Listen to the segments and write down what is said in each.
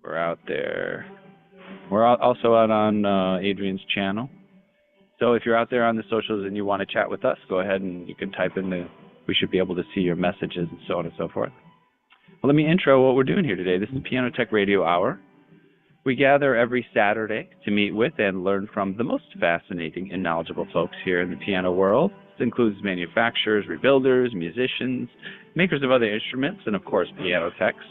We're out there. We're also out on Adrian's channel. So if you're out there on the socials and you want to chat with us, go ahead and you can type in we should be able to see your messages and so on and so forth. Well, let me intro what we're doing here today. This is Piano Tech Radio Hour. We gather every Saturday to meet with and learn from the most fascinating and knowledgeable folks here in the piano world. This includes manufacturers, rebuilders, musicians, makers of other instruments, and of course, piano techs.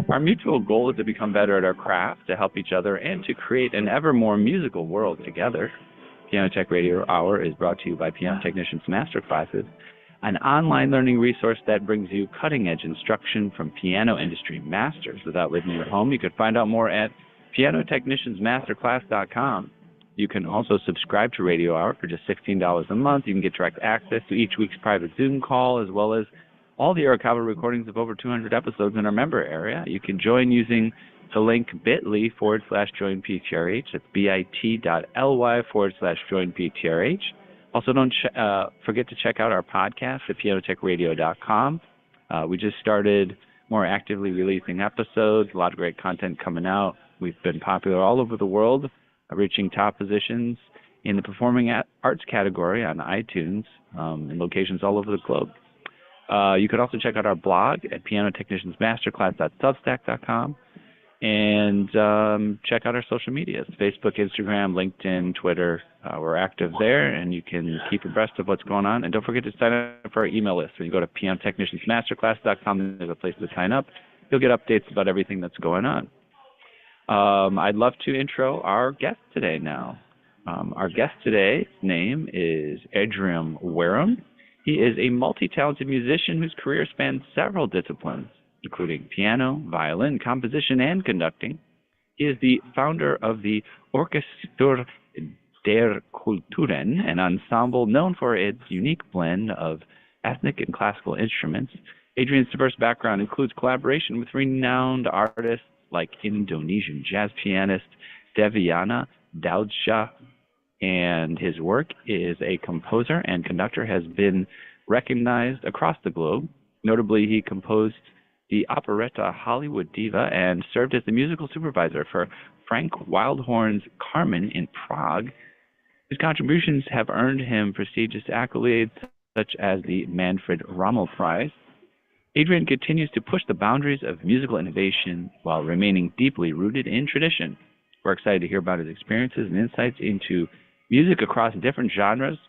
Our mutual goal is to become better at our craft, to help each other, and to create an ever more musical world together. Piano Tech Radio Hour is brought to you by Piano Technicians Masterclasses, an online learning resource that brings you cutting-edge instruction from piano industry masters without leaving your home. You can find out more at pianotechniciansmasterclass.com. You can also subscribe to Radio Hour for just $16 a month. You can get direct access to each week's private Zoom call, as well as all the archival recordings of over 200 episodes in our member area. You can join using the link bit.ly/joinptrh. That's bit.ly/joinptrh. Also, don't forget to check out our podcast at pianotechradio.com. We just started more actively releasing episodes, a lot of great content coming out. We've been popular all over the world, reaching top positions in the performing arts category on iTunes in locations all over the globe. You can also check out our blog at pianotechniciansmasterclass.substack.com and check out our social medias, Facebook, Instagram, LinkedIn, Twitter. We're active there, and you can keep abreast of what's going on. And don't forget to sign up for our email list. When you go to pianotechniciansmasterclass.com, there's a place to sign up. You'll get updates about everything that's going on. I'd love to intro our guest today now. Our guest today's name is Adrian Werum. He is a multi-talented musician whose career spans several disciplines, including piano, violin, composition, and conducting. He is the founder of the Orchestras der Kulturen, an ensemble known for its unique blend of ethnic and classical instruments. Adrian's diverse background includes collaboration with renowned artists like Indonesian jazz pianist Deviana Daudja, and his work as a composer and conductor has been recognized across the globe. Notably, he composed the operetta Hollywood Diva and served as the musical supervisor for Frank Wildhorn's Carmen in Prague. His contributions have earned him prestigious accolades such as the Manfred Rommel Prize. Adrian continues to push the boundaries of musical innovation while remaining deeply rooted in tradition. We're excited to hear about his experiences and insights into music across different genres,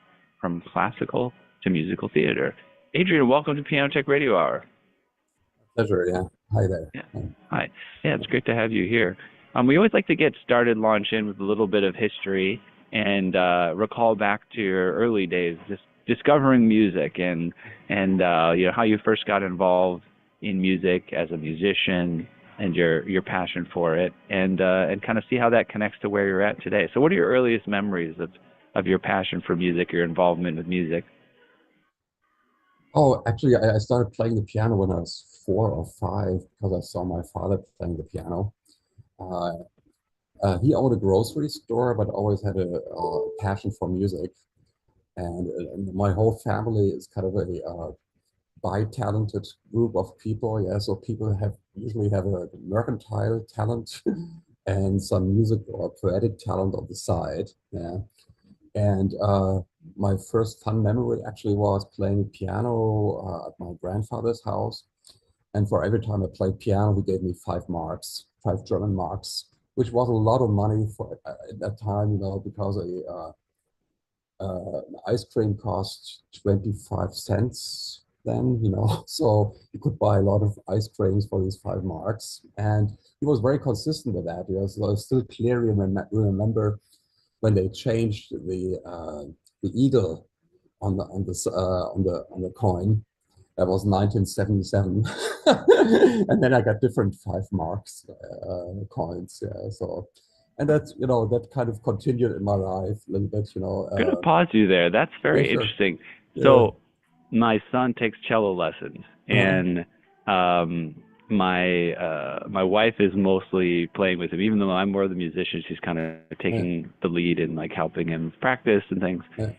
from classical to musical theater. Adrian, welcome to Piano Tech Radio Hour. Pleasure, yeah. Hi there. Yeah. Hi. Yeah, it's great to have you here. We always like to get started, launch in with a little bit of history and recall back to your early days, just discovering music and how you first got involved in music as a musician and your passion for it, and kind of see how that connects to where you're at today. So what are your earliest memories of your passion for music, your involvement with music? Oh, actually, I started playing the piano when I was 4 or 5 because I saw my father playing the piano. He owned a grocery store, but always had a passion for music. And my whole family is kind of a bi-talented group of people. Yeah, so people usually have a mercantile talent and some music or poetic talent on the side. Yeah, and my first fun memory actually was playing piano at my grandfather's house. And for every time I played piano, he gave me 5 marks, 5 German marks, which was a lot of money for at that time, because ice cream cost 25 cents then, so you could buy a lot of ice creams for these 5 marks. And he was very consistent with that. So I still clearly remember when they changed the eagle on the coin. That was 1977, and then I got different 5 marks coins. Yeah, so. And that's, that kind of continued in my life a little bit, I'm going to pause you there. That's very interesting. Yeah. So my son takes cello lessons, and my wife is mostly playing with him. Even though I'm more the musician, she's kind of taking the lead and like helping him practice and things. Yeah.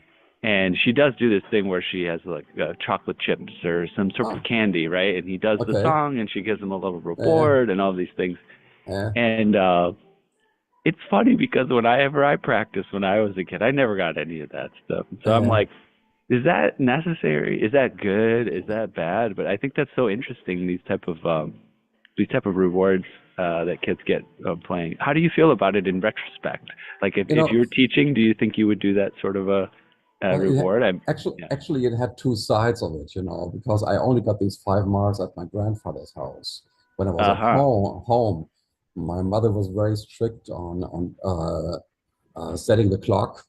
And she does do this thing where she has like chocolate chips or some sort of candy, right? And he does the song, and she gives him a little reward and all these things. Yeah. And it's funny because whenever I practiced when I was a kid, I never got any of that stuff. So I'm Yeah. like, is that necessary? Is that good? Is that bad? But I think that's so interesting, these type of rewards that kids get playing. How do you feel about it in retrospect? Like You if you know, were teaching, do you think you would do that sort of a well, reward? Yeah. actually, it had two sides of it, because I only got these 5 marks at my grandfather's house. When I was at Uh-huh. home, my mother was very strict on setting the clock,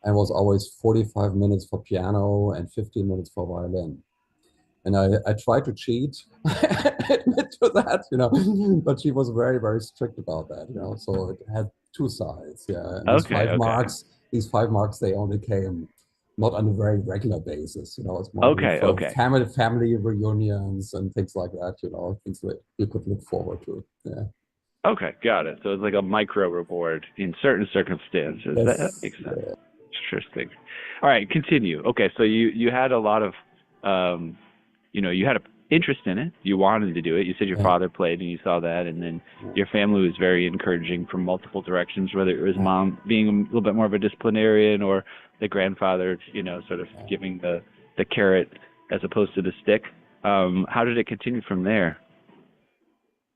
and was always 45 minutes for piano and 15 minutes for violin. And I tried to cheat, admit to that, but she was very, very strict about that, so it had two sides, yeah. And these Okay, five okay. marks, these 5 marks, they only came not on a very regular basis, it's more Okay, for okay. family reunions and things like that, things that you could look forward to, yeah. Okay, got it. So it's like a micro reward in certain circumstances. That Yes, makes sense. yeah, Interesting. All right, continue. Okay, so you had a lot of um you had an interest in it. You wanted to do it. You said your yeah, father played and you saw that, and then yeah, your family was very encouraging from multiple directions, whether it was yeah, mom being a little bit more of a disciplinarian or the grandfather, sort of yeah. giving the carrot as opposed to the stick. How did it continue from there?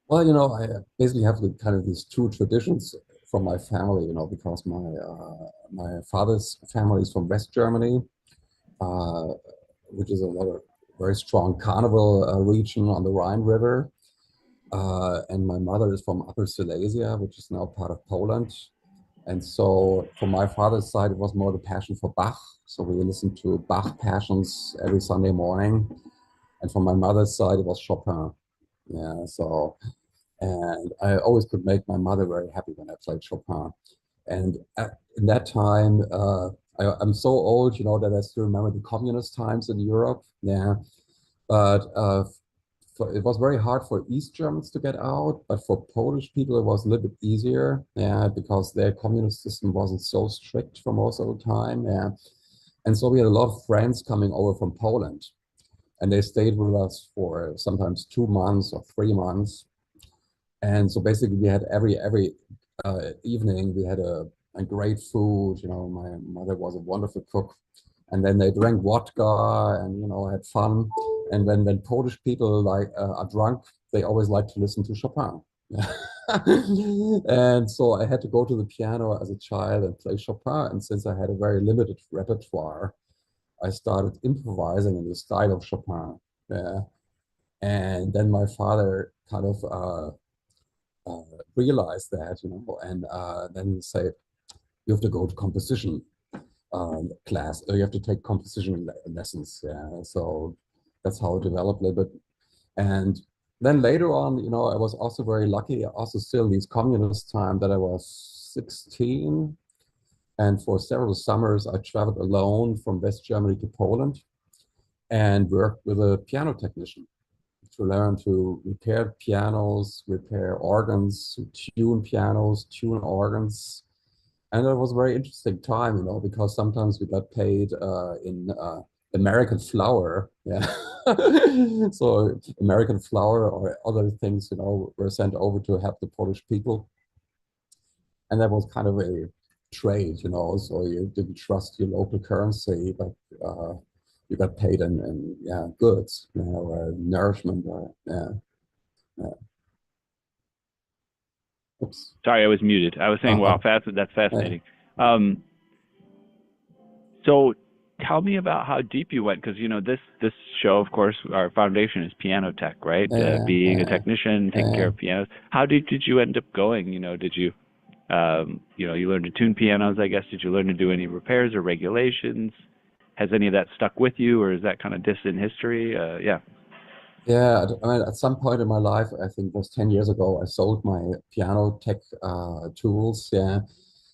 Well, I basically have kind of these two traditions from my family, because my father's family is from West Germany, uh, which is another very strong carnival region on the Rhine River. And my mother is from Upper Silesia, which is now part of Poland. And so from my father's side, it was more the passion for Bach. So we listened to Bach passions every Sunday morning. And from my mother's side, it was Chopin. Yeah, so and I always could make my mother very happy when I played Chopin. And in that time, I'm so old, that I still remember the communist times in Europe. Yeah, but it was very hard for East Germans to get out, but for Polish people, it was a little bit easier. Yeah, because their communist system wasn't so strict for most of the time. Yeah, and so we had a lot of friends coming over from Poland, and they stayed with us for sometimes 2 months or 3 months. And so basically, we had every evening we had a great food. My mother was a wonderful cook, and then they drank vodka and had fun. And when Polish people are drunk, they always like to listen to Chopin. And so I had to go to the piano as a child and play Chopin. And since I had a very limited repertoire, I started improvising in the style of Chopin. Yeah. And then my father kind of uh, realized that, and then he said, you have to go to composition class, or you have to take composition lessons. Yeah, so that's how it developed a little bit. And then later on, I was also very lucky, also still these communist time that I was 16. And for several summers, I traveled alone from West Germany to Poland and worked with a piano technician to learn to repair pianos, repair organs, tune pianos, tune organs. And it was a very interesting time, because sometimes we got paid in American flour. Yeah. So American flour or other things, were sent over to help the Polish people. And that was kind of a trade, so you didn't trust your local currency, but you got paid in yeah, goods, nourishment, yeah. Yeah. Oops. Sorry, I was muted. I was saying, wow, Uh, that's yeah, fascinating. Um, So tell me about how deep you went, because this show, of course, our foundation is piano tech, right? yeah, Being a yeah, technician, taking care yeah. of pianos. How did you end up going? Did you you learn to tune pianos? I guess did you learn to do any repairs or regulations? Has any of that stuck with you, or is that kind of distant history? Yeah. Yeah, I mean, at some point in my life, I think it was 10 years ago, I sold my piano tech tools, yeah,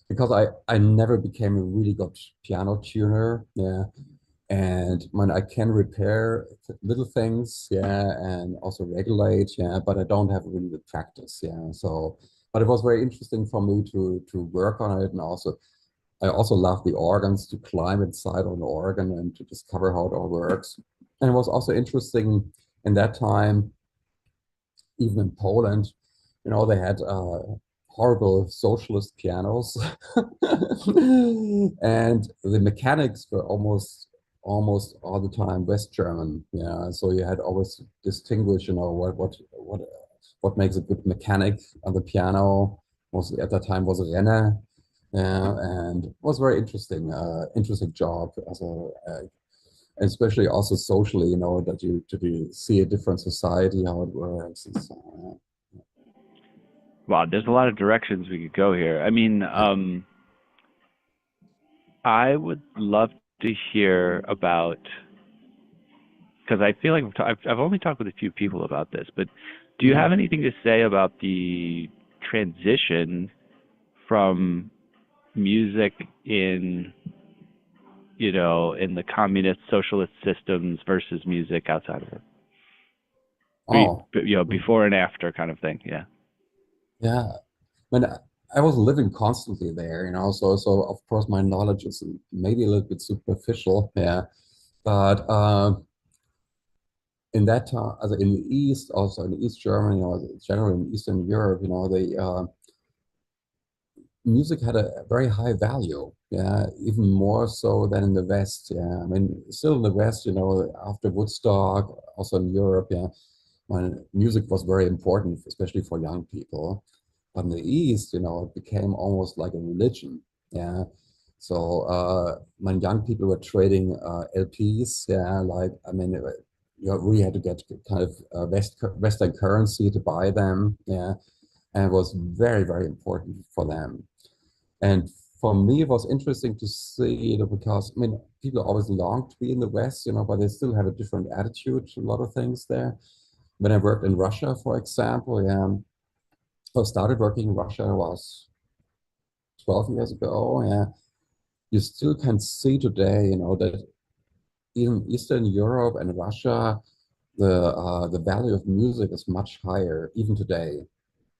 because I never became a really good piano tuner, yeah. And when I can repair little things, yeah, and also regulate, yeah, but I don't have really the practice, yeah. So, but it was very interesting for me to work on it, and also I also love the organs, to climb inside on the organ and to discover how it all works. And it was also interesting in that time, even in Poland, they had horrible socialist pianos, and the mechanics were almost all the time West German. Yeah, so you had always distinguish, what makes a good mechanic on the piano. Mostly at that time was Renner. Yeah, and it was very interesting job as especially also socially, that you see a different society, how it works, and so on. Wow, there's a lot of directions we could go here. I mean, Yeah. I would love to hear about because I feel like I've only talked with a few people about this, but do you have Mhm. anything to say about the transition from music in, in the communist socialist systems versus music outside of it? Oh, Before and after kind of thing. Yeah. yeah. When I was living constantly there, so of course my knowledge is maybe a little bit superficial, yeah. But in that time, as in the East, also in East Germany, generally in Eastern Europe, the music had a very high value, yeah, even more so than in the West, yeah. I mean, still in the West, after Woodstock, also in Europe, yeah, when music was very important, especially for young people. But in the East, it became almost like a religion, yeah. So when young people were trading LPs, yeah, like I mean, you really had to get kind of Western currency to buy them, yeah, and it was very, very important for them. And for me, it was interesting to see, because I mean, people always long to be in the West, but they still have a different attitude to a lot of things there. When I worked in Russia, for example, yeah, I started working in Russia was 12 years ago. Yeah, you still can see today, that in Eastern Europe and Russia, the value of music is much higher even today.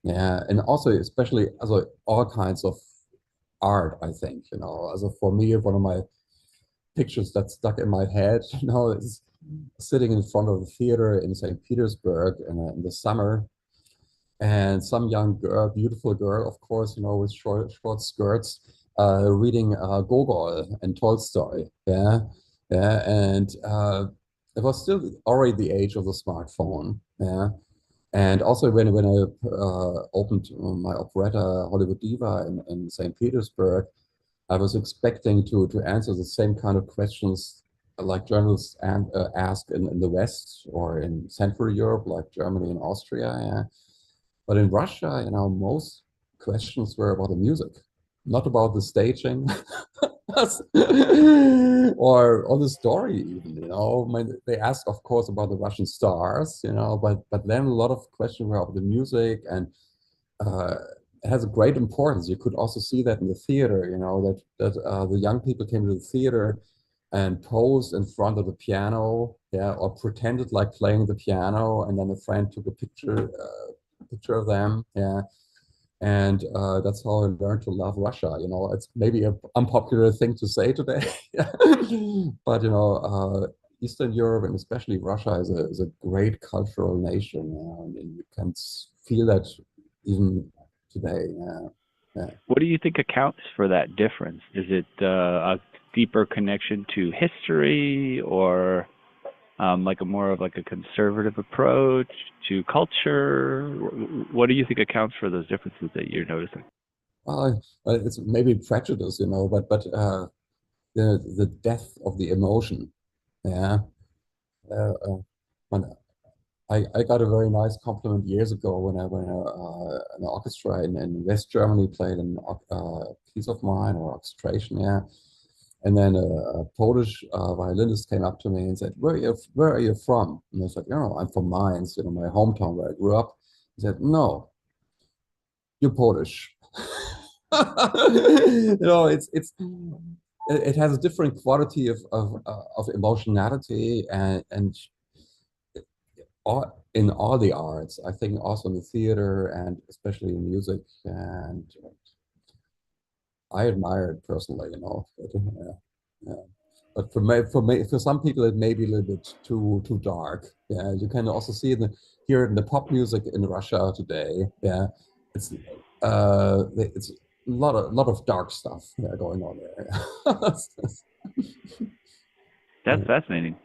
Yeah, and also especially also all kinds of art, I think, as for me, one of my pictures that stuck in my head, is sitting in front of the theater in St. Petersburg in the summer, and some young girl, beautiful girl, of course, with short skirts, reading Gogol and Tolstoy. Yeah, yeah, and it was still already the age of the smartphone. Yeah, and also when I opened my operetta Hollywood Diva in St. Petersburg, I was expecting to answer the same kind of questions like journalists ask in the West or in Central Europe, like Germany and Austria. Yeah. But in Russia, most questions were about the music, not about the staging or the story even. I mean, they asked, of course, about the Russian stars, but then a lot of questions were about the music, and uh, it has a great importance. You could also see that in the theater, that the young people came to the theater and posed in front of the piano, yeah, or pretended like playing the piano, and then a friend took a picture of them, yeah. And that's how I learned to love Russia. It's maybe an unpopular thing to say today, but Eastern Europe and especially Russia is a great cultural nation, and you can feel that even today. Yeah, yeah. What do you think accounts for that difference? Is it a deeper connection to history, or like a more of like a conservative approach to culture? What do you think accounts for those differences that you're noticing? It's maybe prejudice, but the depth of the emotion. Yeah. When I got a very nice compliment years ago when an orchestra in West Germany played a piece of mine or orchestration, yeah. And then a Polish violinist came up to me and said, where are you from?" And I said, "I'm from Mainz, my hometown where I grew up." He said, "No, you're Polish." It has a different quality of emotionality, and in all the arts, I think also in the theater and especially in music. And I admire it personally, yeah. But for some people, it may be a little bit too dark. Yeah, you can also see here in the pop music in Russia today, yeah, it's it's a lot of dark stuff, yeah, going on there. That's fascinating.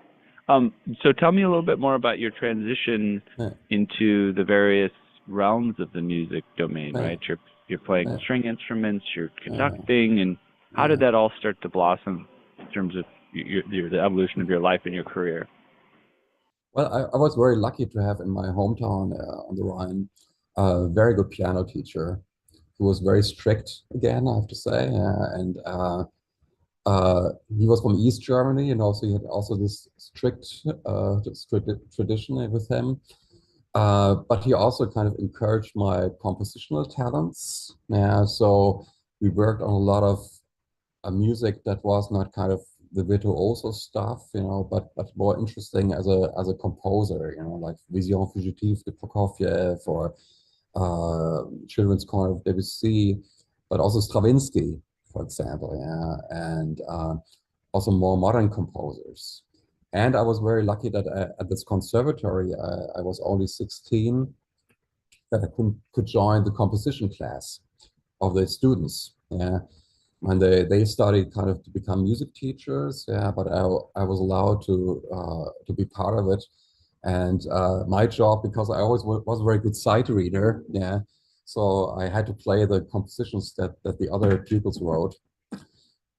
Um, so tell me a little bit more about your transition Yeah, into the various realms of the music domain, yeah, right? You're playing yeah, string instruments, you're yeah, conducting, and how did yeah. that all start to blossom in terms of the evolution of your life and your career? Well, I was very lucky to have in my hometown on the Rhine a very good piano teacher who was very strict again, I have to say, and he was from East Germany, and also he had also this strict tradition with him. But he also kind of encouraged my compositional talents. Yeah, so we worked on a lot of music that was not kind of the virtuoso stuff, but more interesting as a composer, like Vision Fugitive de Prokofiev or Children's Corner of Debussy, but also Stravinsky, for example, yeah, and also more modern composers. And I was very lucky that at this conservatory, I was only 16, that I could join the composition class of the students. Yeah, and they studied kind of to become music teachers. Yeah, but I was allowed to be part of it. And my job, because I always was a very good sight reader, yeah, so I had to play the compositions that the other pupils wrote.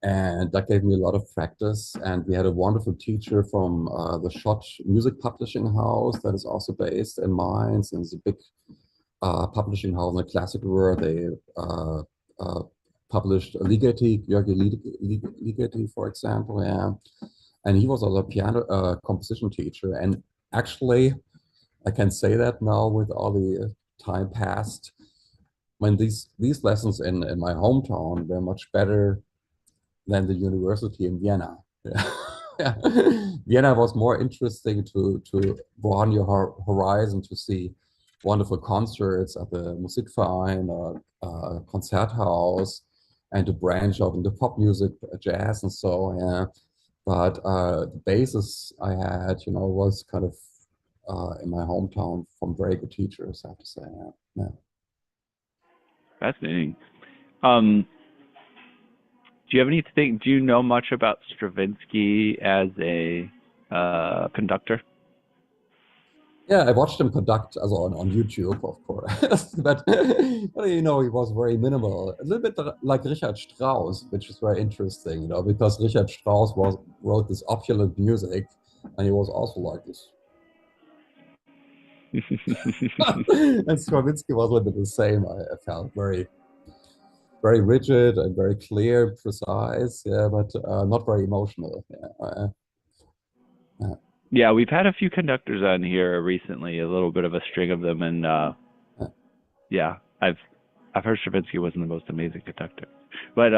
And that gave me a lot of practice. And we had a wonderful teacher from the Schott Music Publishing House that is also based in Mainz, and it's a big publishing house in the classical world. They uh, published Ligeti, Georgi Ligeti, for example, yeah. And he was also a piano composition teacher. And actually, I can say that now with all the time passed, when these lessons in my hometown were much better than the university in Vienna. Yeah. Vienna was more interesting to broaden your horizon, to see wonderful concerts at the Musikverein or Konzerthaus, and to branch out into pop music, jazz, and so on. Yeah. But the basis I had, was kind of in my hometown from very good teachers, I have to say. Yeah. Yeah. Fascinating. Um, do you have anything? Do you know much about Stravinsky as a conductor? Yeah, I watched him conduct also on YouTube, of course. But he was very minimal. A little bit like Richard Strauss, which is very interesting, because Richard Strauss wrote this opulent music, and he was also like this. And Stravinsky was a little bit the same, I felt. Very, very rigid and very clear, precise, yeah, but not very emotional. Yeah, yeah, Yeah, we've had a few conductors on here recently, a little bit of a string of them, and yeah. yeah, I've heard Stravinsky wasn't the most amazing conductor, but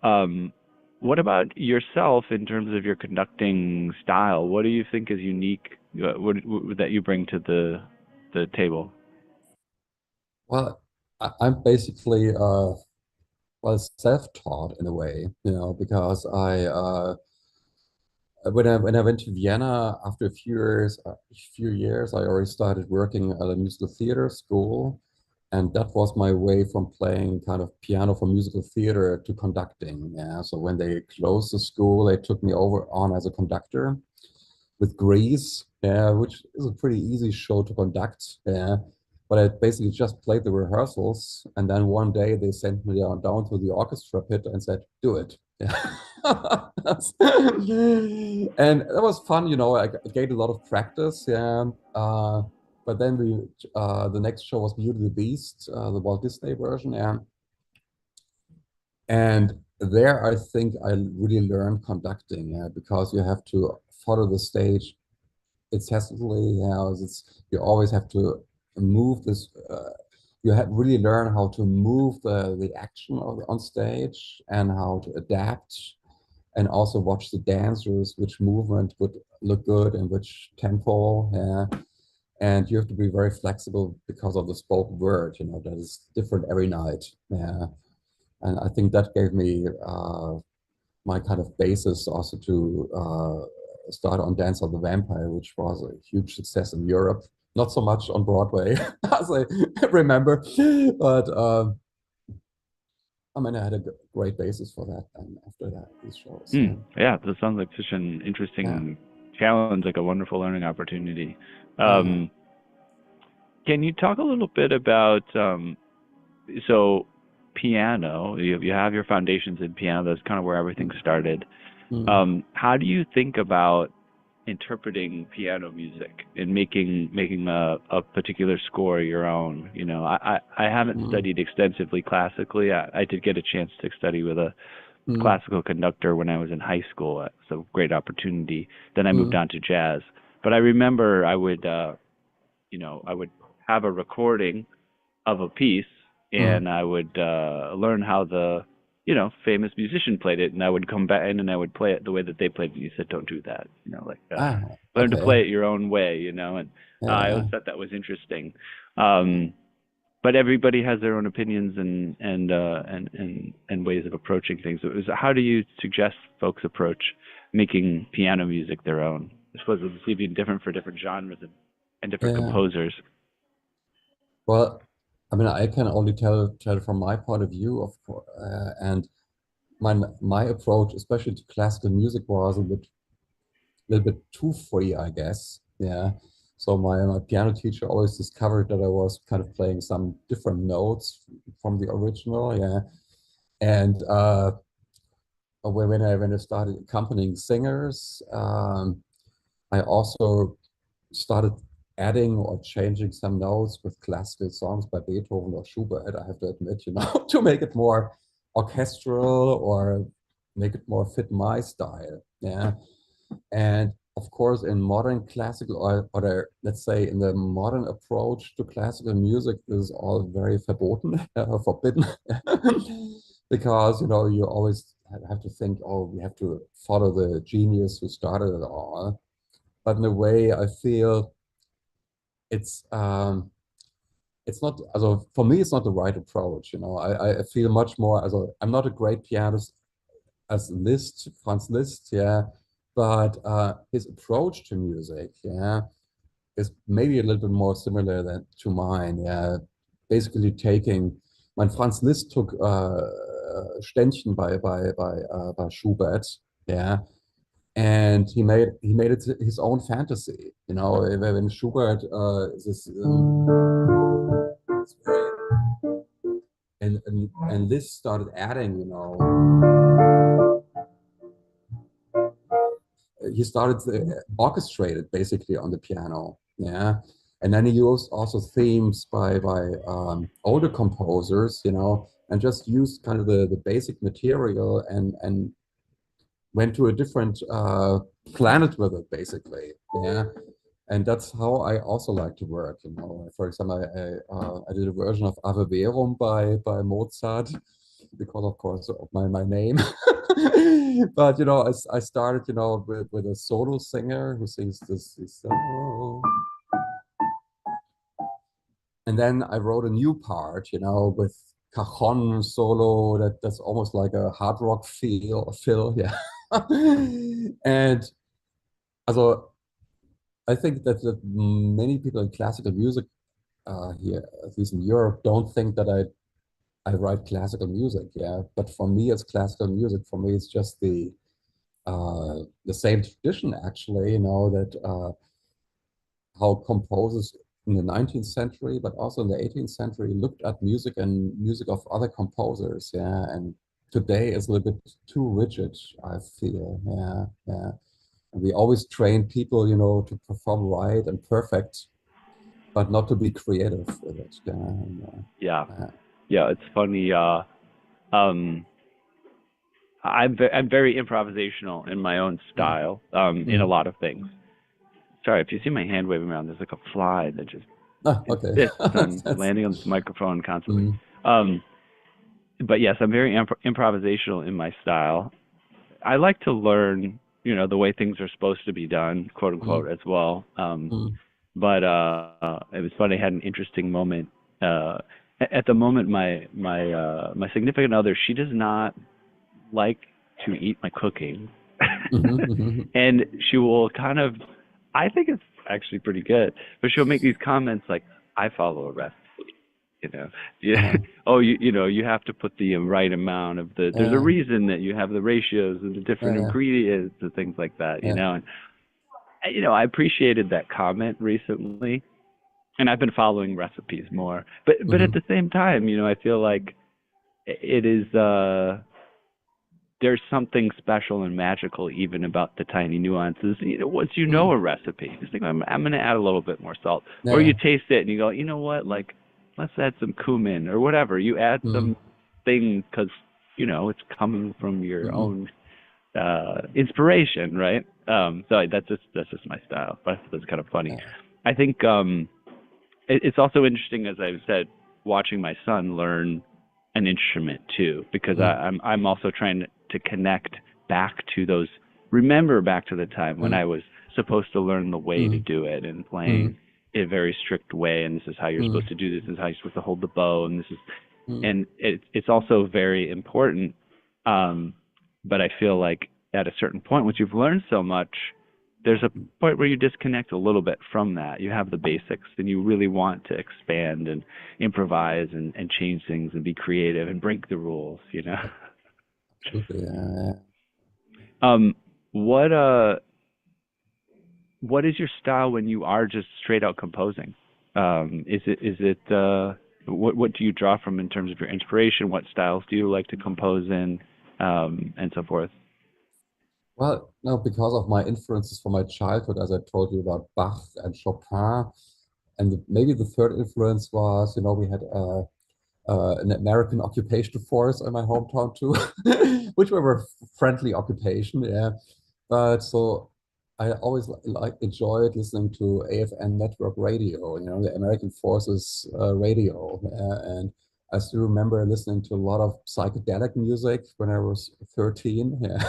um, what about yourself in terms of your conducting style? What do you think is unique? What that you bring to the table? Well, I'm basically well, self-taught in a way, because when I went to Vienna after a few years, I already started working at a musical theater school, and that was my way from playing kind of piano for musical theater to conducting. Yeah, so when they closed the school, they took me over on as a conductor with Grease, yeah, which is a pretty easy show to conduct. Yeah. But I basically just played the rehearsals, and then one day they sent me down to the orchestra pit and said, "Do it." Yeah. And that was fun, I gained a lot of practice. Yeah. But then the next show was Beauty and the Beast, the Walt Disney version. Yeah. And there, I think I really learned conducting, yeah, because you have to follow the stage incessantly. You always have to move this. You have really learn how to move the action on stage, and how to adapt, and also watch the dancers, which movement would look good and which tempo. Yeah. And you have to be very flexible because of the spoken word, that is different every night. Yeah. And I think that gave me my kind of basis also to start on Dance of the Vampire, which was a huge success in Europe. not so much on Broadway as I remember, but I mean, I had a great basis for that. And after that, these shows, Hmm. yeah, Yeah, that sounds like such an yeah, interesting challenge, like a wonderful learning opportunity. yeah. Um, can you talk a little bit about so piano? You have your foundations in piano. That's kind of where everything Mm, started. mm, How do you think about interpreting piano music and making a particular score your own? You know, I haven't mm, studied extensively classically. I did get a chance to study with a mm, classical conductor when I was in high school. So great opportunity. Then I moved mm, on to jazz. But I remember I would have a recording of a piece, mm. and I would learn how the famous musician played it, and I would come back in and I would play it the way that they played it. And you said, don't do that, Ah, learn to okay. play it your own way, and I always Yeah, thought that was interesting. Um, but everybody has their own opinions and ways of approaching things. How do you suggest folks approach making piano music their own? I suppose it's even different for different genres and different yeah. composers. Well, I mean, I can only tell from my point of view, of course, and my approach, especially to classical music, was a little bit too free, I guess. Yeah. So my piano teacher always discovered that I was kind of playing some different notes from the original. Yeah. And when I started accompanying singers, I also started adding or changing some notes with classical songs by Beethoven or Schubert, I have to admit, to make it more orchestral or make it more fit my style. Yeah. And of course, in modern classical, let's say in the modern approach to classical music, this is all very verboten, forbidden, because you always have to think, oh, we have to follow the genius who started it all. But in a way, I feel it's it's not, also for me, it's not the right approach. I feel much more as I'm not a great pianist as Franz Liszt, yeah, but his approach to music, yeah, is maybe a little bit more similar than to mine. Yeah, basically taking, Franz Liszt took Ständchen by Schubert, yeah, and he made it his own fantasy. When Schubert is very, and Liszt started adding, he started orchestrated basically on the piano, yeah, and then he used also themes by older composers, and just used kind of the basic material and went to a different planet with it, basically, yeah. And that's how I also like to work. For example, I did a version of Ave Verum by Mozart, because of course of my name. But I started with a solo singer who sings this song, and then I wrote a new part, with cajon solo that's almost like a hard rock feel, yeah. And also, I think that many people in classical music here, at least in Europe, don't think that I write classical music. Yeah, but for me, it's classical music. For me, it's just the same tradition, actually. That how composers in the 19th century, but also in the 18th century, looked at music and music of other composers. Yeah, and today is a little bit too rigid, I feel. Yeah, yeah. And we always train people, to perform right and perfect, but not to be creative with it. Yeah, Yeah, uh, yeah, it's funny. Um, I'm very improvisational in my own mm, style, in a mm. lot of things. Sorry, if you see my hand waving around, there's like a fly that just Ah, okay. insists on That's, landing on this microphone constantly. mm, Um, but yes, I'm very improvisational in my style. I like to learn, the way things are supposed to be done, quote mm, unquote, as well. mm, But it was funny. I had an interesting moment. Uh, at the moment, my significant other, she does not like to eat my cooking, mhm, mhm, and she will kind of. I think it's. actually pretty good. But she'll make these comments like, "I follow a recipe." You know, yeah. Uh-huh. Oh, you have to put the right amount of the. There's a Yeah, reason that you have the ratios and the different yeah, ingredients and things like that. yeah. And I appreciated that comment recently, and I've been following recipes more. But at Mm-hmm. the same time, I feel like it is there's something special and magical even about the tiny nuances. Once you know Mm. a recipe, just think I'm going to add a little bit more salt, or you Yeah. taste it and you go, you know what, like let's add some cumin or whatever. You add Mm. some thing because it's coming from your Mm-hmm. own inspiration, right? So that's just my style. But that's kind of funny. Yeah. I think it's also interesting, as I've said, watching my son learn an instrument too, because Mm. I'm also trying to connect back to those, remember back to the time when Mm. I was supposed to learn the way to Mm. do it and Mm. playing in a very strict way, and this is how you're Mm. supposed to do this, this is how you're supposed to hold the bow, and this is, Mm. and it's also very important. Um, but I feel like at a certain point, once you've learned so much, there's a point where you disconnect a little bit from that. You have the basics, and you really want to expand and improvise and change things and be creative and break the rules. Absolutely. Yeah. Um, what is your style when you are just straight out composing? Is it what do you draw from in terms of your inspiration? What styles do you like to compose in, and so forth? Well, no, because of my influences from my childhood, as I told you about Bach and Chopin, and maybe the third influence was, we had an American occupation force in my hometown too, which were a friendly occupation, yeah. But so I always like enjoyed listening to AFN network radio, the American Forces radio, and I still remember listening to a lot of psychedelic music when I was 13, yeah.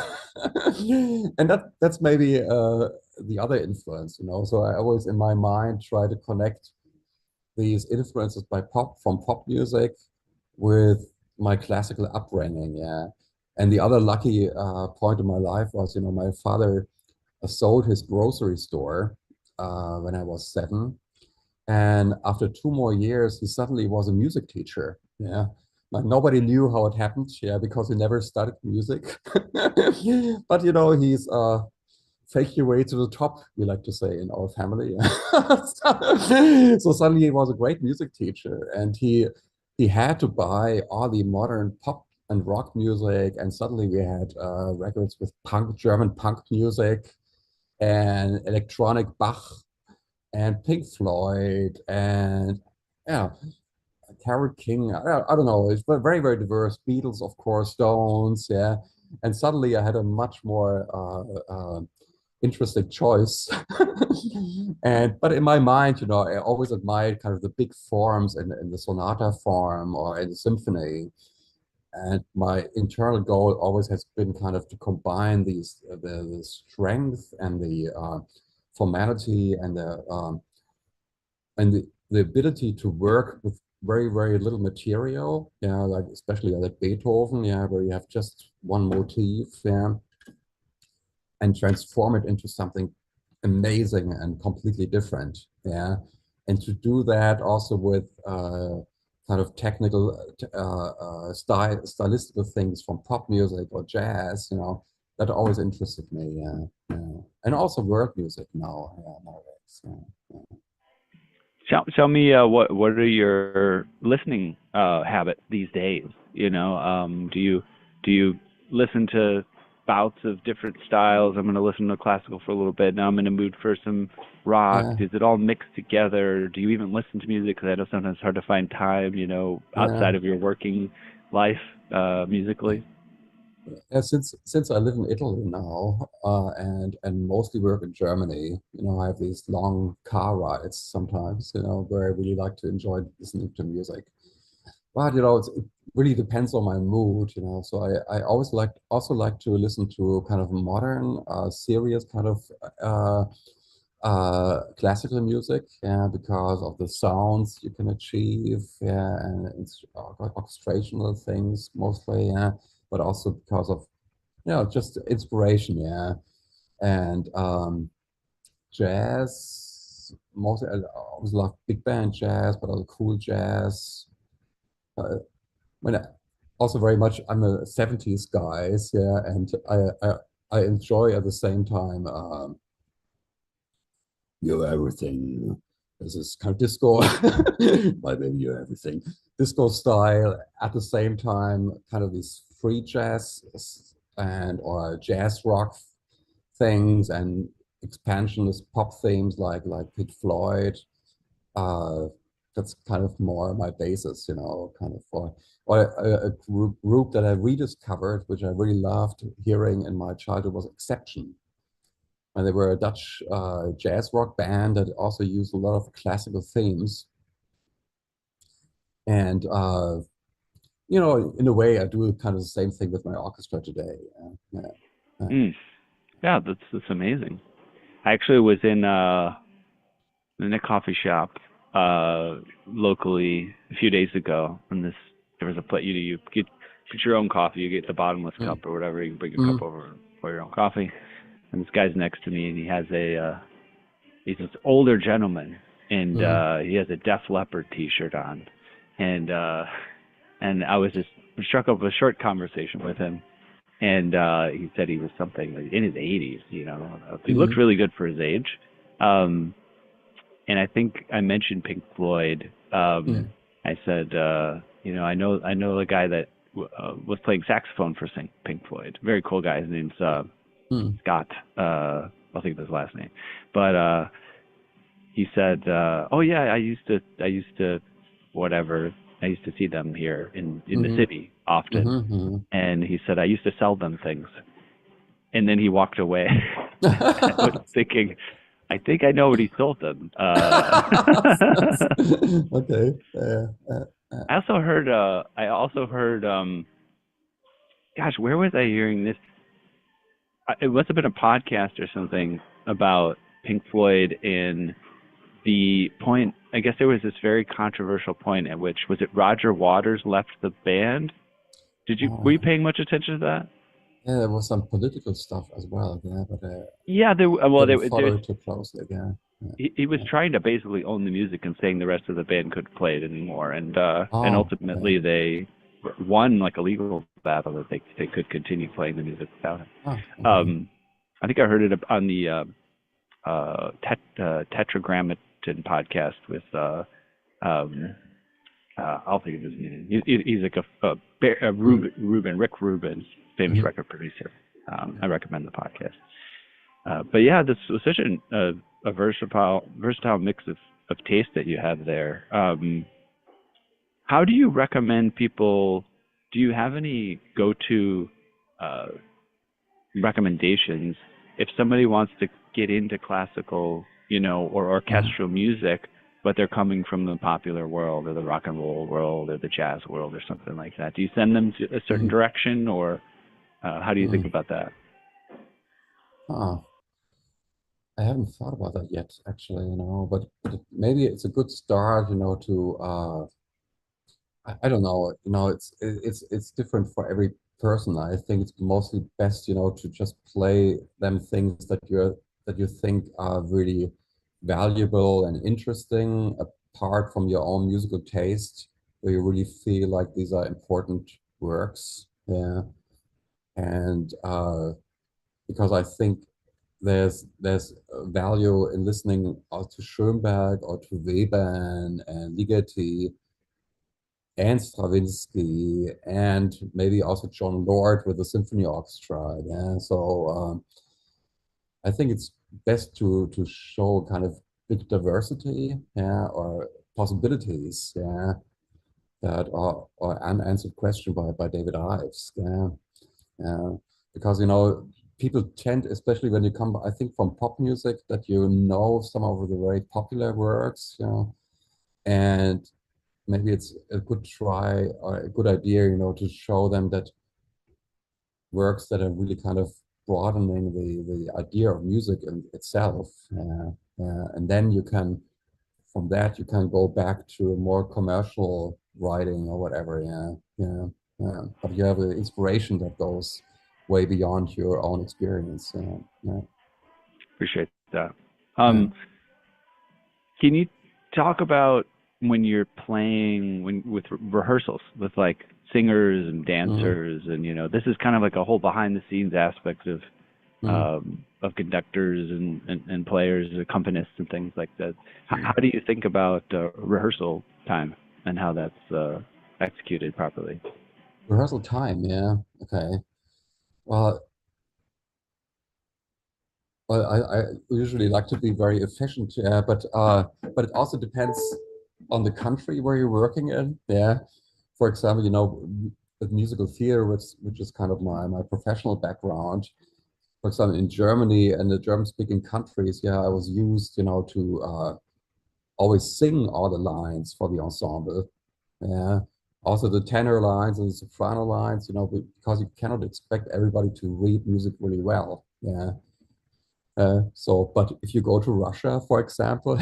And that's maybe the other influence. So I always in my mind try to connect these influences from pop music with my classical upbringing, yeah. And the other lucky point in my life was, my father sold his grocery store when I was 7. And after 2 more years, he suddenly was a music teacher. Yeah. Like nobody knew how it happened, yeah, because he never studied music. But he's fake your way to the top, we like to say in our family. So suddenly he was a great music teacher, and he had to buy all the modern pop and rock music, and suddenly we had records with German punk music and electronic Bach and Pink Floyd and yeah, Carole King. I don't know. It's very, very diverse. Beatles, of course, Stones, yeah. And suddenly I had a much more interesting choice. And but in my mind, I always admired kind of the big forms in the sonata form or in the symphony. And my internal goal always has been kind of to combine the strength and the formality and the ability to work with very, very little material, yeah, like especially like Beethoven, yeah, where you have just one motif, yeah, and transform it into something amazing and completely different, yeah. And to do that also with kind of technical stylistical things from pop music or jazz, that always interested me, yeah, yeah. And also world music now, yeah, nowadays, yeah. Tell me what are your listening habits these days? Do you listen to bouts of different styles? I'm going to listen to classical for a little bit. Now I'm in a mood for some rock. Yeah, Is it all mixed together? Do you even listen to music? Because I know sometimes it's hard to find time, yeah. outside of your working life, musically. Yeah, since I live in Italy now, and mostly work in Germany, I have these long car rides sometimes, where I really like to enjoy listening to music. But it really depends on my mood, So I always also like to listen to kind of modern, serious kind of classical music, yeah, because of the sounds you can achieve, yeah, and it's orchestrational things mostly, yeah, but also because of just inspiration, yeah. And jazz. mostly I always love big band jazz, but also cool jazz. Uh, when I, Also very much I'm a 70s guy, yeah, and I enjoy at the same time You're Everything. This is kind of disco, my baby, You're Everything. Disco style at the same time, kind of these free jazz and or jazz rock things and expansionist pop themes like Pink Floyd. Uh, that's kind of more my basis, kind of for or a group that I rediscovered, which I really loved hearing in my childhood was Exception. And they were a Dutch jazz rock band that also used a lot of classical themes. And in a way, I do kind of the same thing with my orchestra today. Yeah. Mm. Yeah, that's amazing. I actually was in a coffee shop locally a few days ago, and there was a place you get your own coffee. You get the bottomless Mm, cup or whatever. You can bring a cup mm, over for your own coffee. And this guy's next to me, and he's this older gentleman, and mm, he has a Def Leppard T-shirt on, and I was just struck up a short conversation with him, and he said he was something like in his 80s. He looked mm, really good for his age. Um, and I think I mentioned Pink Floyd. mm, I said, I know a guy that was playing saxophone for Pink Floyd. Very cool guy. His name's mm, Scott. I'll think of his last name. But he said, "Oh yeah, I used to, whatever. I used to see them here in the mm, city often." mm, And he said, "I used to sell them things." And then he walked away. I was mm. thinking, I think I know what he sold them. Okay. I also heard, gosh, where was I hearing this? It must have been a podcast or something about Pink Floyd and the point. I guess there was this very controversial point at which, was it Roger Waters left the band? Were you Oh, paying much attention to that? yeah, there was some political stuff as well, yeah, but Yeah, didn't follow it too closely, yeah. Yeah. he was Yeah. trying to basically own the music and saying the rest of the band couldn't play it anymore, and Oh, okay. ultimately they won like a legal battle that they could continue playing the music without him. Oh, okay. I think I heard it on the Tetragrammaton podcast with um, I'll think of his name. He's like Mm, Rick Rubin, famous mhm, record producer. I recommend the podcast. But yeah, this was such a versatile mix of taste that you have there. How do you recommend people? Do you have any go-to uh, recommendations if somebody wants to get into classical, or uh, orchestral music, but they're coming from the popular world or the rock and roll world or the jazz world or something like that? Do you send them to a certain mm, direction, or how do you think mm. about that? Ah, I haven't thought about that yet, actually, but maybe it's a good start, to I don't know, it's different for every person. I think it's mostly best, to just play them things that you think are really valuable and interesting, apart from your own musical taste, where you really feel like these are important works. Yeah. And because I think there's value in listening to Schoenberg or to Weber and Ligeti and Stravinsky and maybe also John Lord with the symphony orchestra. Yeah, so I think it's best to show kind of big diversity, yeah, or possibilities, yeah, that are or unanswered question by David Ives, yeah, yeah, because people tend, especially when you come, I think, from pop music, that some of the very popular works, and maybe it's a good try or a good idea, to show them that works that are really kind of broadening the idea of music in itself. And then from that, you can go back to a more commercial writing or whatever. Yeah, yeah, yeah. But you have an inspiration that goes way beyond your own experience. Yeah, yeah, Appreciate that. yeah. Um, Can you talk about when you're playing with rehearsals with like singers and Mm, dancers, and this is kind of like a whole behind the scenes aspect mm, of conductors and players, accompanists, and things like that. How mm. do you think about rehearsal time and how that's executed properly? Rehearsal time, yeah. Okay. Well, I usually like to be very efficient, yeah, but it also depends on the country where you're working in. Yeah. For example, with musical theater, which is kind of my professional background. For example, in Germany and the German-speaking countries, yeah, I was used, to always sing all the lines for the ensemble. Yeah. Also the tenor lines and the soprano lines, because you cannot expect everybody to read music really well. Yeah. But if you go to Russia, for example,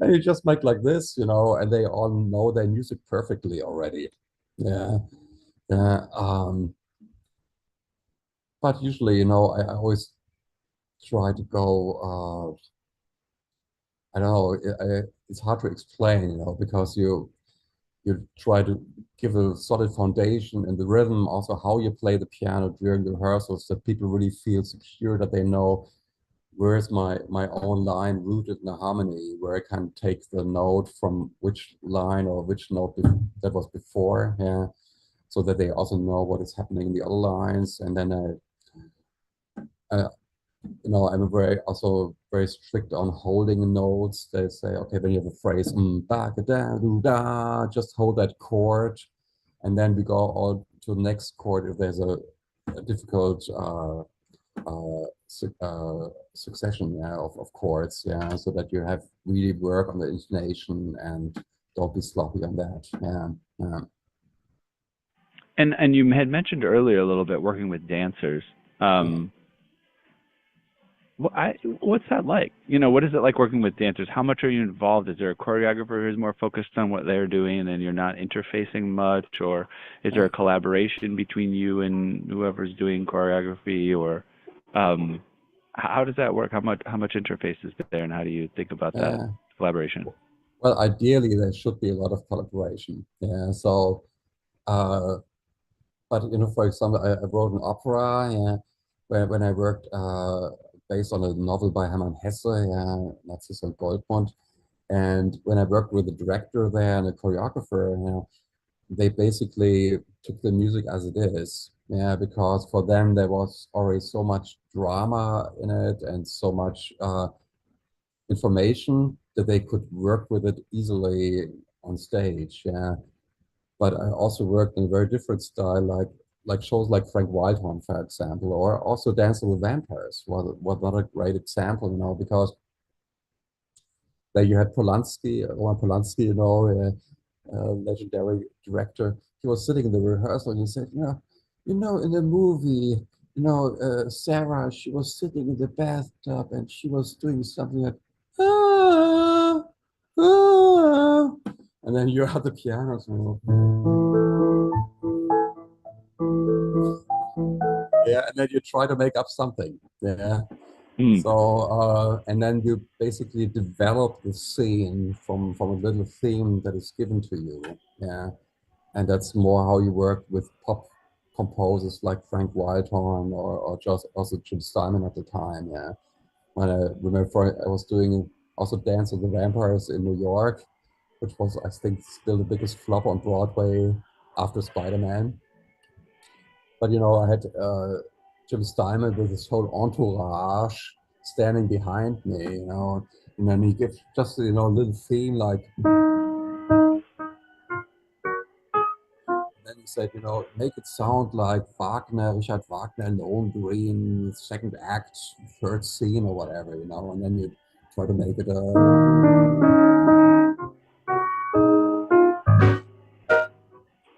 and you just make like this, and they all know their music perfectly already. Yeah. Yeah. But usually, I always try to go, I don't know, it's hard to explain, because you try to give a solid foundation in the rhythm, also how you play the piano during the rehearsals, that people really feel secure, that they know where's my own line rooted in a harmony, where I can take the note from which line or which note that was before, yeah, so that they also know what is happening in the other lines. And then I I'm also very strict on holding notes. They say, okay, when you have a phrase, da, da, do, da, just hold that chord, and then we go on to the next chord if there's a difficult succession, yeah, of chords, yeah, so that you have really work on the intonation and don't be sloppy on that, yeah, yeah, And you had mentioned earlier a little bit working with dancers. yeah. Um, what's that like? What is it like working with dancers? How much are you involved? Is there a choreographer who's more focused on what they're doing and you're not interfacing much? Or is there Yeah. a collaboration between you and whoever's doing choreography? Or um, how does that work? How much interface is there, and how do you think about that Uh, collaboration? well, ideally, there should be a lot of collaboration. Yeah. So, uh, but for example, I wrote an opera. Yeah, when I worked based on a novel by Hermann Hesse, yeah, Narcissus and Goldmund. And when I worked with the director there and the choreographer, they basically took the music as it is. Yeah, because for them there was already so much drama in it and so much information that they could work with it easily on stage. Yeah, but I also worked in a very different style, like shows like Frank Wildhorn, for example, or also Dance with Vampires was not a great example, because there you had Polanski, Roman Polanski, legendary director. He was sitting in the rehearsal and he said, in the movie, Sarah, she was sitting in the bathtub and she was doing something like, ah, ah. And then you have the piano. Yeah, and then you try to make up something. Yeah. Hmm. And then you basically develop the scene from a little theme that is given to you. Yeah. And that's more how you work with pop composers like Frank Wildhorn or just also Jim Steinman at the time. Yeah. When I remember I was doing also Dance with the Vampires in New York, which was, I think, still the biggest flop on Broadway after Spider-Man. But I had Jim Steinman with his whole entourage standing behind me, and then he gives just a little theme like, and then he said, make it sound like Wagner, Richard Wagner, Lohengrin, second act, third scene or whatever, and then you try to make it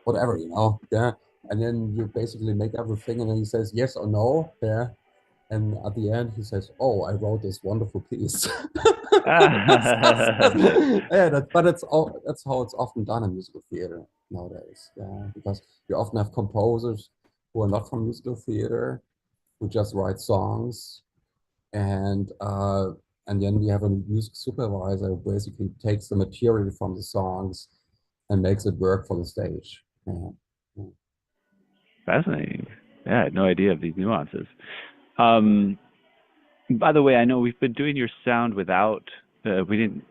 whatever, yeah. And then you basically make everything, and then he says yes or no, yeah. And at the end, he says, "Oh, I wrote this wonderful piece." Yeah, but that's how it's often done in musical theater nowadays. Yeah, because you often have composers who are not from musical theater who just write songs, and and then we have a music supervisor who basically takes the material from the songs and makes it work for the stage. Yeah. Fascinating. Yeah, I had no idea of these nuances. Um, by the way, I know we've been doing your sound without. We didn't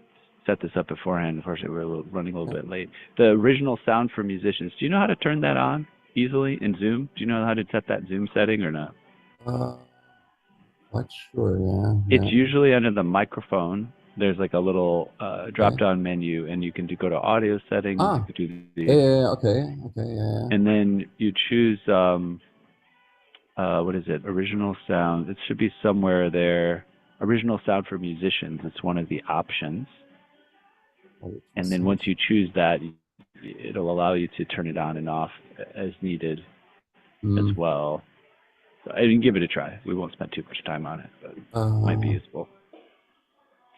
set this up beforehand. Unfortunately, we're running a little Yeah. bit late. The original sound for musicians. Do you know how to turn that on easily in Zoom? Do you know how to set that Zoom setting or not? Uh, quite sure. Yeah. It's Yeah. usually under the microphone. There's like a little Okay. drop-down menu, and you can go to audio settings. You Ah. could do Yeah. the, Yeah, yeah, okay. Okay. Yeah. and then you choose what is it? Original sound. It should be somewhere there. Original sound for musicians. It's one of the options. And then once you choose that, it'll allow you to turn it on and off as needed as Mm. well. So I can give it a try. We won't spend too much time on it, but it might be Uh, useful.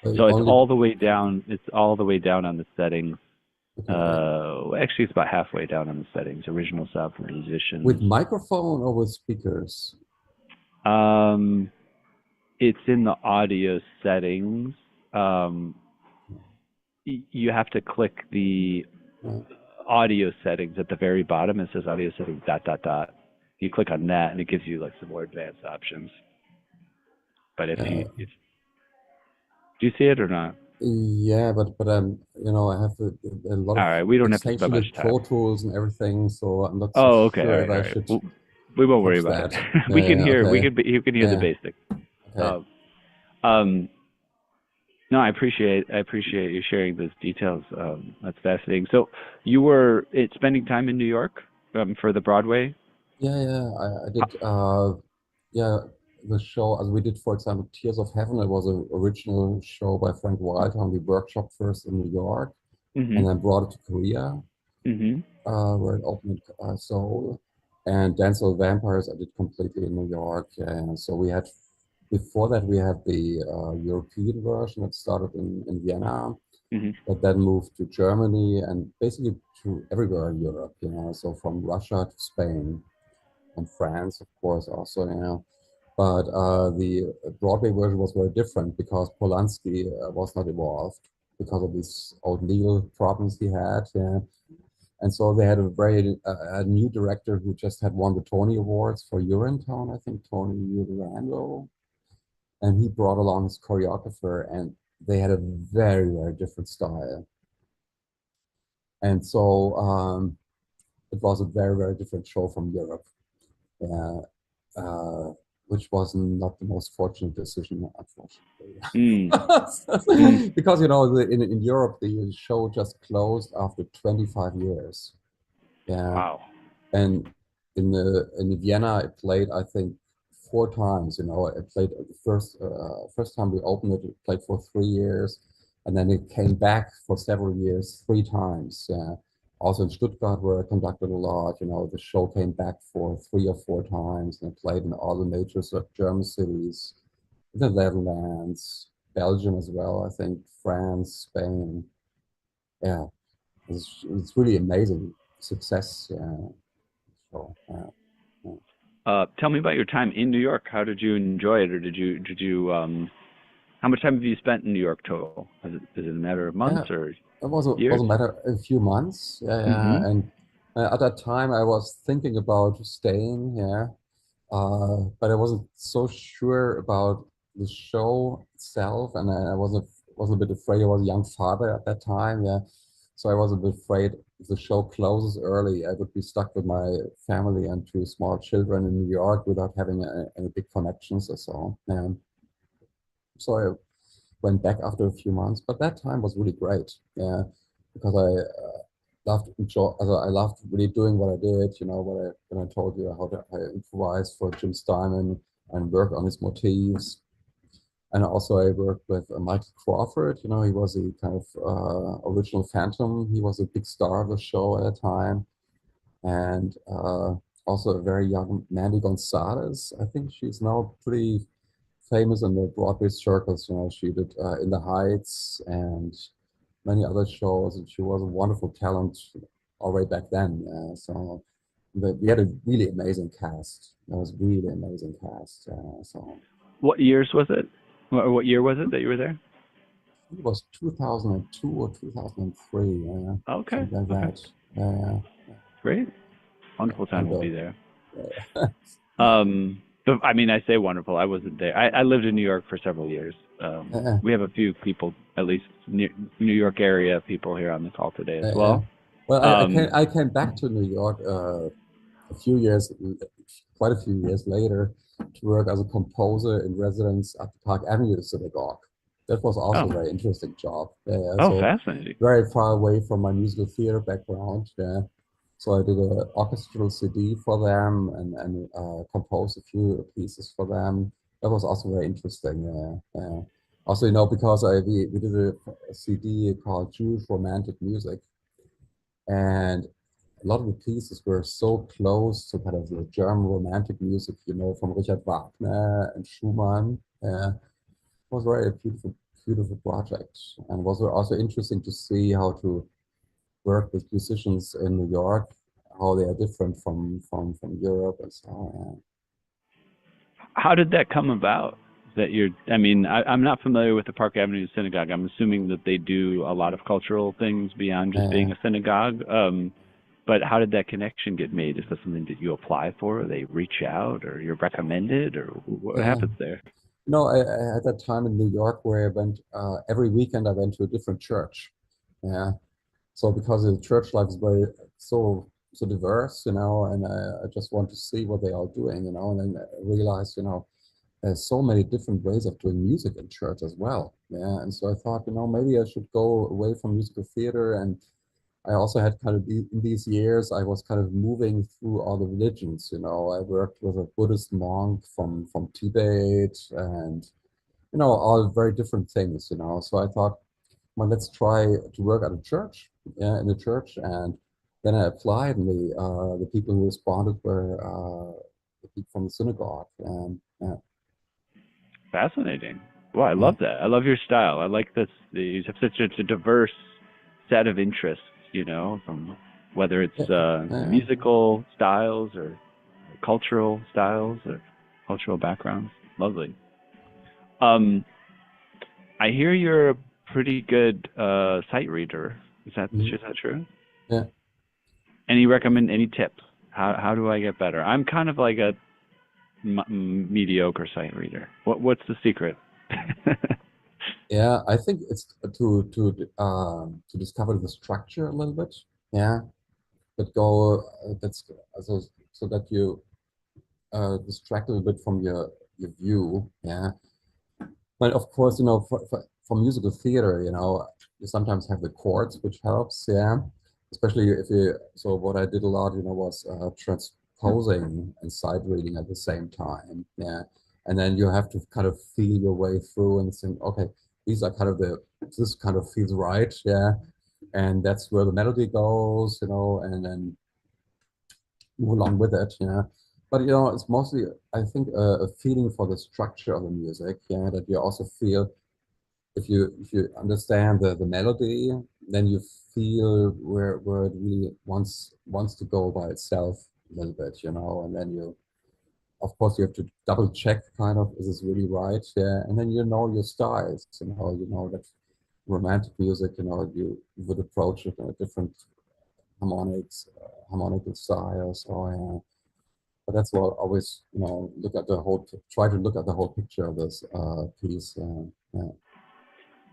So it's only all the way down. It's all the way down on the settings. okay. Actually, it's about halfway down on the settings. Original sound for With musicians. microphone or with speakers? Um, it's in the audio settings. Um, you have to click the Yeah. audio settings at the very bottom. It says audio settings dot dot dot. You click on that, and it gives you like some more advanced options. But Yeah. if do you see it or not? Yeah, but I have a lot All of right, we don't have to spend essentially much time. Pro Tools and everything, so I'm not so Oh, okay, sure if I all right. should We won't worry touch about it. that. We Yeah, can yeah, hear. okay. You can hear the Yeah, basics. okay. Um, um, no, I appreciate you sharing those details. That's fascinating. So you were spending time in New York for the Broadway. Yeah, yeah. I did yeah, the show as we did, for example, Tears of Heaven. It was an original show by Frank Wildhorn. We workshopped first in New York and Mhm. then brought it to Korea, Mhm. where it opened Seoul. And Dance of Vampires I did completely in New York. And so we had, before that, we had the European version that started in Vienna, Mhm. but then moved to Germany and basically to everywhere in Europe, so from Russia to Spain and France, of course, also. But the Broadway version was very different because Polanski was not involved because of these old legal problems he had. Yeah. And so they had a new director who just had won the Tony Awards for Urinetown, I think, Tony Urando. And he brought along his choreographer, and they had a very, very different style. And so it was a very, very different show from Europe. Yeah, uh, which was not the most fortunate decision, unfortunately. Mm. Mm. Because, in Europe, the show just closed after 25 years. Yeah. Wow. And in Vienna, I played, I think, 4 times. I played the first time we opened it, it played for 3 years, and then it came back for several years, 3 times. Also in Stuttgart, where I conducted a lot, the show came back for 3 or 4 times, and I played in all the major German cities, the Netherlands, Belgium as well, I think, France, Spain. Yeah, it's really amazing success. So, yeah. Tell me about your time in New York. How did you enjoy it, or did you how much time have you spent in New York total? Is it a matter of Yeah, months or it was years? a matter a few months. Yeah, yeah. Mm-hmm. And at that time, I was thinking about staying. Yeah, but I wasn't so sure about the show itself, and I was a bit afraid. I was a young father at that time. Yeah, so I was a bit afraid if the show closes early, I would be stuck with my family and 2 small children in New York without having any big connections or so. So I went back after a few months, but that time was really great. Yeah, because I loved really doing what I did. When I told you how I improvised for Jim Steinman and worked on his motifs. And also I worked with Michael Crawford. He was the kind of original Phantom. He was a big star of the show at the time. And also a very young Mandy Gonzalez. I think she's now pretty famous in the Broadway circles. She did In the Heights and many other shows, and she was a wonderful talent already back then. So we had a really amazing cast. It was really amazing cast. So What years was it? What year was it that you were there? It was 2002 or 2003, Okay, something like okay, that. Uh, great, wonderful time and to be there. uh, But I mean, I say wonderful. I wasn't there. I lived in New York for several years. uh, We have a few people, at least near New York area people here on the call today as yeah. well. Well, Um, I came back to New York a few years, quite a few years later, to work as a composer in residence at the Park Avenue Synagogue. That was also a oh, very interesting job. oh, So fascinating. very far away from my musical theater background. Yeah. So I did an orchestral CD for them and composed a few pieces for them. That was also very interesting. Also, because we did a CD called Jewish Romantic Music, and a lot of the pieces were so close to kind of the German romantic music, from Richard Wagner and Schumann. It was very beautiful, beautiful project, and it was also interesting to see how to work with musicians in New York, how they are different from Europe and so on. How did that come about? That you're, I mean, I'm not familiar with the Park Avenue Synagogue. I'm assuming that they do a lot of cultural things beyond just being Uh, a synagogue. But how did that connection get made? Is that something that you apply for, or they reach out, or you're recommended, or what uh, happens there? I had that time in New York where I went every weekend. I went to a different church. Yeah. So because the church life is very so diverse, and I just want to see what they are doing, and then I realized, there's so many different ways of doing music in church as well. Yeah. And so I thought, maybe I should go away from musical theater. And I also had kind of in these years, I was kind of moving through all the religions. I worked with a Buddhist monk from Tibet and, all very different things, So I thought, well, let's try to work at a church, yeah, in a church. And then I applied, and the people who responded were the people from the synagogue. And Fascinating. Well, I yeah, love that. I love your style. I like this. You have such a diverse set of interests, from whether yeah, it's yeah. musical styles or cultural styles or cultural backgrounds. Lovely. Um, I hear you're a pretty good sight reader. Mhm. Is that true? Yeah. Any tips? How do I get better? I'm kind of like a mediocre sight reader. What's the secret? Yeah, I think it's to discover the structure a little bit. Yeah, but go that's so that you distract a little bit from your view. Yeah, but of course, for musical theater, you sometimes have the chords, which helps. Yeah, especially if you. So what I did a lot, was transposing and sight reading at the same time. Yeah, and then you have to kind of feel your way through and think, okay, these are kind of this kind of feels right. Yeah, and that's where the melody goes. And then move along with it. Yeah. But it's mostly, I think, a feeling for the structure of the music. Yeah, that you also feel if you understand the melody, then you feel where it really wants to go by itself a little bit. And then of course, you have to double check kind of, is this really right? Yeah, and then your styles. That romantic music. You would approach it in a different harmonical styles. So yeah. But that's what I always, try to look at the whole picture of this piece. Yeah.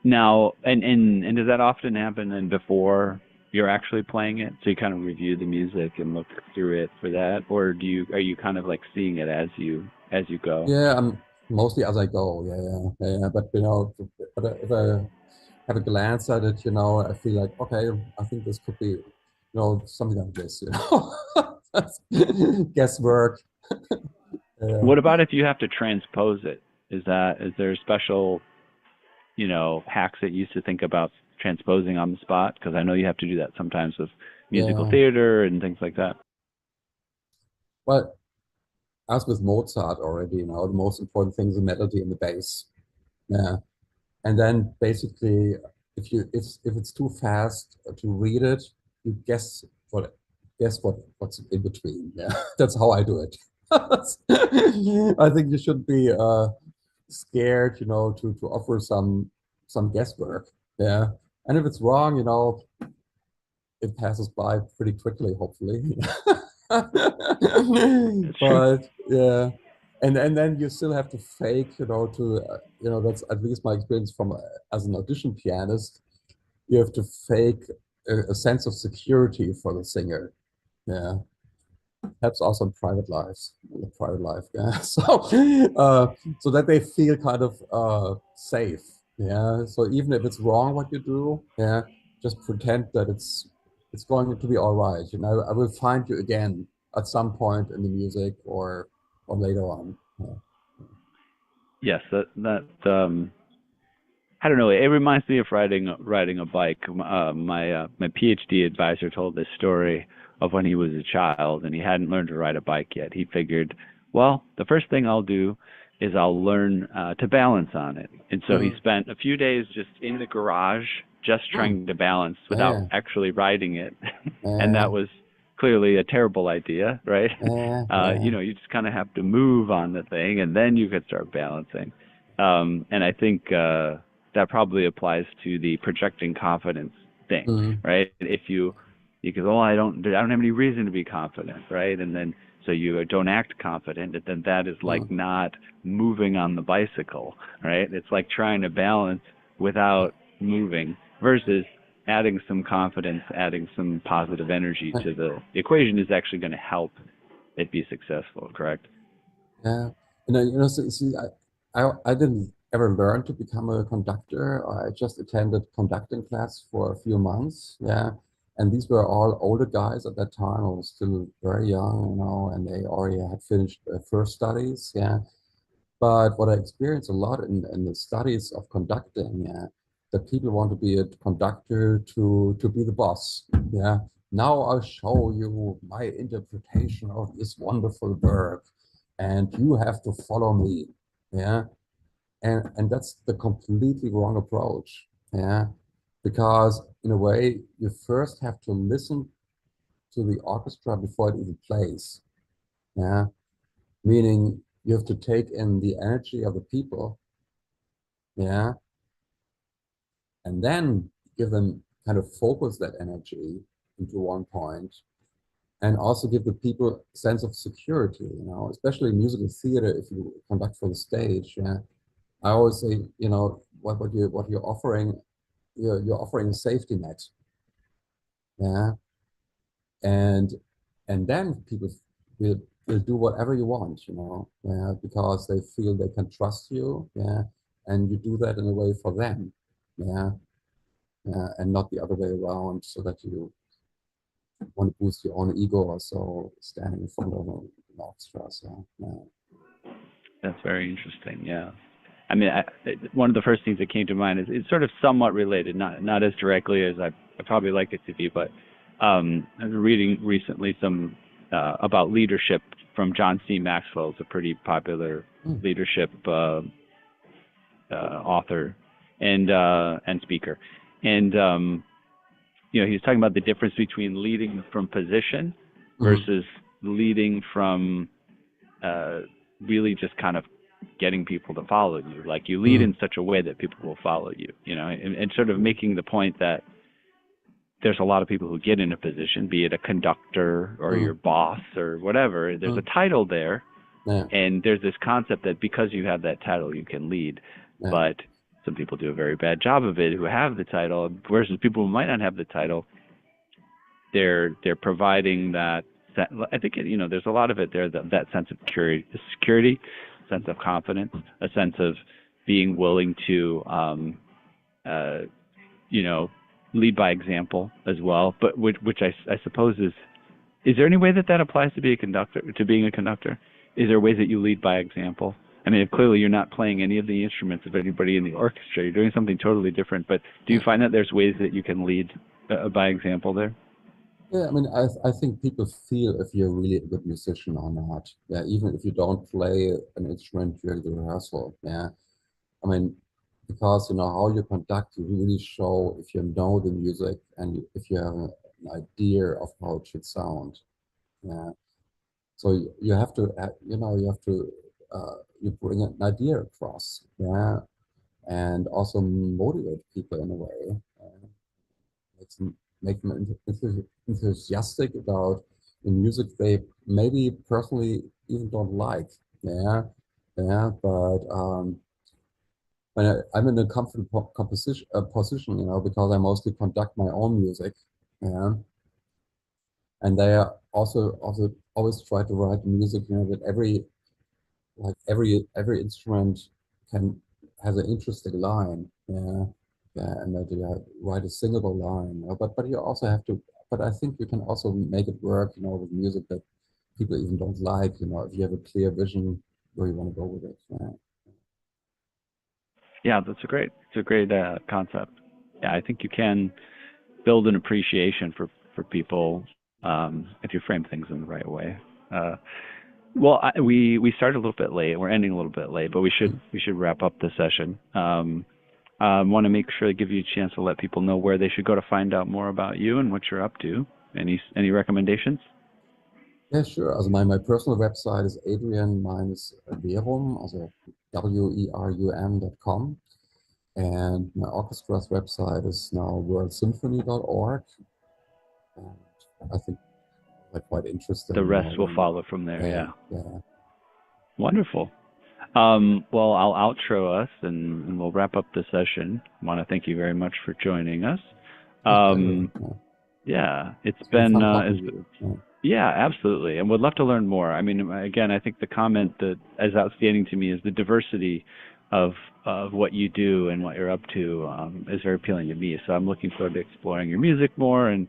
Now, and does that often happen and before you're actually playing it? So you kind of review the music and look through it for that, or are you kind of like seeing it as you go? Yeah, I'm mostly as I go. Yeah. But if I have a glance at it, I feel like, okay, I think this could be, something like this. That's guesswork. Yeah. What about if you have to transpose it? Is there a special hacks that you used to think about transposing on the spot? Because I know you have to do that sometimes with musical Yeah. theater and things like that. Well, as with Mozart already, the most important thing is the melody and the bass. Yeah. And then basically, if it's too fast to read it, you what what's in between. Yeah, that's how I do it. I think you should be scared, to offer some guesswork. Yeah. And if it's wrong, it passes by pretty quickly, hopefully. That's true. But yeah, and then you still have to fake, that's at least my experience from as an audition pianist. You have to fake a sense of security for the singer. Yeah, perhaps also in private lives, in the private life. Yeah, so that they feel kind of safe. Yeah, so even if it's wrong what you do, yeah, just pretend that it's going to be all right. I will find you again at some point in the music or later on. Yeah. Yes, I don't know. It reminds me of riding a bike. My PhD advisor told this story of when he was a child and he hadn't learned to ride a bike yet. He figured, well, the first thing I'll do is I'll learn to balance on it. And so he Mm, spent a few days just in the garage, just mm, trying to balance without yeah, actually riding it. And that yeah, was clearly a terrible idea, right? yeah, yeah, You just kind of have to move on the thing and then you can start balancing. And I think that probably applies to the projecting confidence thing, mm, right? If you go, oh, I don't have any reason to be confident, right? And then so you don't act confident, and then that is like mm. not moving on the bicycle, right? It's like trying to balance without moving versus adding some confidence, adding some positive energy to the equation is actually going to help it be successful, correct? Yeah, see, I didn't ever learn to become a conductor. I just attended conducting class for a few months. Yeah, and these were all older guys at that time. I was still very young, and they already had finished their first studies. Yeah, but what I experienced a lot in the studies of conducting, yeah, that people want to be a conductor to be the boss. Yeah. Now I'll show you my interpretation of this wonderful work, and you have to follow me. Yeah. And that's the completely wrong approach. Yeah. Because in a way, you first have to listen to the orchestra before it even plays. Yeah. Meaning you have to take in the energy of the people. Yeah. And then give them kind of focus that energy into one point and also give the people a sense of security, especially in musical theater, if you conduct for the stage. Yeah. I always say, what you're offering, you're offering a safety net. Yeah. And and then people will do whatever you want, yeah, because they feel they can trust you, yeah, and you do that in a way for them, yeah, and not the other way around, so that you want to boost your own ego or so, standing in front of an orchestra. So, yeah. That's very interesting. Yeah. I mean, one of the first things that came to mind is it's sort of somewhat related, not as directly as I probably like it to be, but I was reading recently some about leadership from John C. Maxwell. It's a pretty popular Mm, leadership author and speaker, and he was talking about the difference between leading from position mm, versus leading from uh, really just kind of getting people to follow you. Like you lead mm, in such a way that people will follow you, and sort of making the point that there's a lot of people who get in a position, be it a conductor or your mm, boss or whatever. There's mm, a title there, yeah, and there's this concept that because you have that title, you can lead. yeah, But some people do a very bad job of it who have the title, versus people who might not have the title. They're providing that. I think there's a lot of it there. That sense of security, sense of confidence, a sense of being willing to, uh, you know, lead by example as well. But which I suppose is there any way that applies to be a conductor, to being a conductor? Is there ways that you lead by example? I mean, clearly you're not playing any of the instruments of anybody in the orchestra. You're doing something totally different. But do you yeah. find that there's ways that you can lead by example there? Yeah, I mean, I think people feel if you're really a good musician or not. Yeah, even if you don't play an instrument during the rehearsal. Yeah, I mean, because how you conduct, you really show if you know the music and if you have an idea of how it should sound. Yeah. So you have to, you have to you bring an idea across, yeah, and also motivate people in a way, makes them, make them enthusiastic about the music they maybe personally even don't like, yeah, yeah, but when I'm in a comfortable composition position, because I mostly conduct my own music, yeah, and they are also always try to write music, that every instrument can has an interesting line, yeah, yeah, and that you write a singable line, but you also have to, but I think you can also make it work, with music that people even don't like, if you have a clear vision where you want to go with it, yeah. Yeah, it's a great concept. Yeah, I think you can build an appreciation for people if you frame things in the right way. Uh, well, we started a little bit late. We're ending a little bit late, but we should wrap up the session. Want to make sure to give you a chance to let people know where they should go to find out more about you and what you're up to. Any recommendations? Yeah, sure. Also my personal website is Adrian-Werum, also werum.com. And my orchestra's website is now worldsymphony.org. And I think they're quite interesting, The rest will when, follow from there. yeah, Yeah, yeah. wonderful. Well, I'll outro us and we'll wrap up the session. I want to thank you very much for joining us. It's pleasure. Um, Yeah. yeah, It's been fun talking to you. Yeah. yeah, absolutely, and would love to learn more. I mean, again, I think the comment that is outstanding to me is the diversity of what you do and what you're up to is very appealing to me. So I'm looking forward to exploring your music more and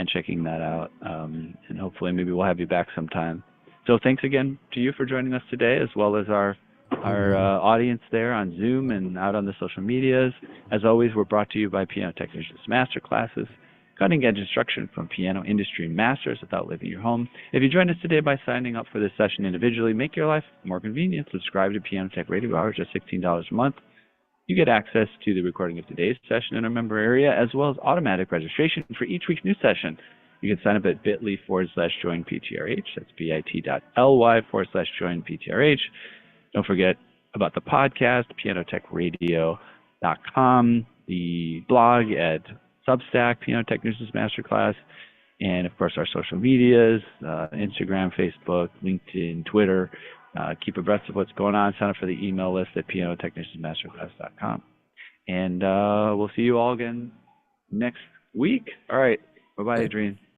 checking that out. And hopefully, maybe we'll have you back sometime. So thanks again to you for joining us today, as well as our Yeah. audience there on Zoom and out on the social medias. As always, we're brought to you by Piano Technicians Masterclasses, cutting-edge instruction from piano industry masters without leaving your home. If you joined us today by signing up for this session individually, make your life more convenient. Subscribe to Piano Tech Radio Hour, just $16 a month. You get access to the recording of today's session in a member area, as well as automatic registration for each week's new session. You can sign up at bit.ly/join PTRH. That's bit.ly/join PTRH. Don't forget about the podcast, pianotechradio.com, the blog at Substack, Piano Technicians Masterclass, and of course our social medias, Instagram, Facebook, LinkedIn, Twitter. Keep abreast of what's going on. Sign up for the email list at pianotechniciansmasterclass.com. And we'll see you all again next week. All right. Bye-bye, Yeah. Adrian.